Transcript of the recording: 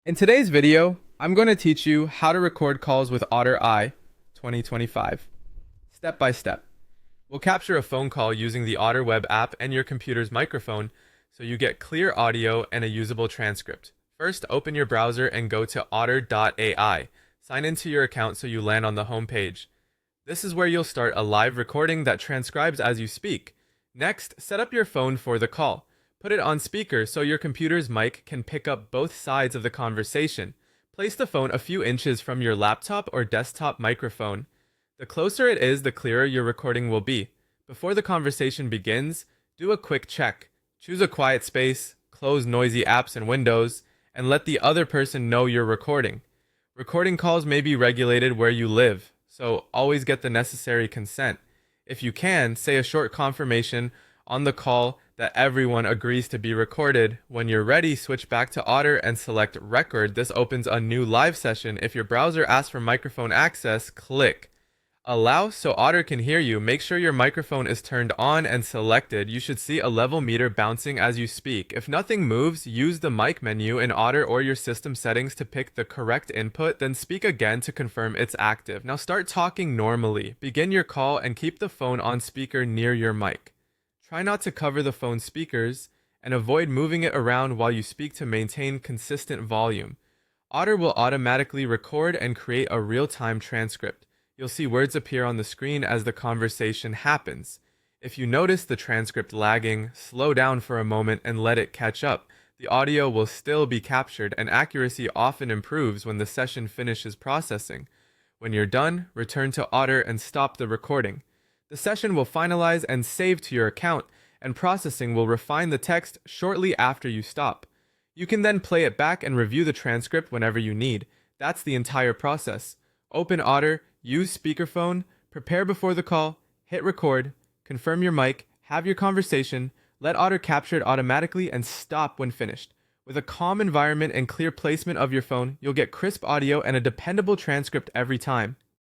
In today's video, I'm going to teach you how to record calls with Otter Ai 2025, step by step. We'll capture a phone call using the Otter web app and your computer's microphone so you get clear audio and a usable transcript. First, open your browser and go to otter.ai. Sign into your account so you land on the home page. This is where you'll start a live recording that transcribes as you speak. Next, set up your phone for the call. Put it on speaker so your computer's mic can pick up both sides of the conversation. Place the phone a few inches from your laptop or desktop microphone. The closer it is, the clearer your recording will be. Before the conversation begins, do a quick check. Choose a quiet space, close noisy apps and windows, and let the other person know you're recording. Recording calls may be regulated where you live, so always get the necessary consent. If you can, say a short confirmation on the call that everyone agrees to be recorded. When you're ready, switch back to Otter and select Record. This opens a new live session. If your browser asks for microphone access, click Allow so Otter can hear you. Make sure your microphone is turned on and selected. You should see a level meter bouncing as you speak. If nothing moves, use the mic menu in Otter or your system settings to pick the correct input, then speak again to confirm it's active. Now start talking normally. Begin your call and keep the phone on speaker near your mic. Try not to cover the phone's speakers and avoid moving it around while you speak to maintain consistent volume. Otter will automatically record and create a real-time transcript. You'll see words appear on the screen as the conversation happens. If you notice the transcript lagging, slow down for a moment and let it catch up. The audio will still be captured, and accuracy often improves when the session finishes processing. When you're done, return to Otter and stop the recording. The session will finalize and save to your account, and processing will refine the text shortly after you stop. You can then play it back and review the transcript whenever you need. That's the entire process. Open Otter, use speakerphone, prepare before the call, hit record, confirm your mic, have your conversation, let Otter capture it automatically, and stop when finished. With a calm environment and clear placement of your phone, you'll get crisp audio and a dependable transcript every time.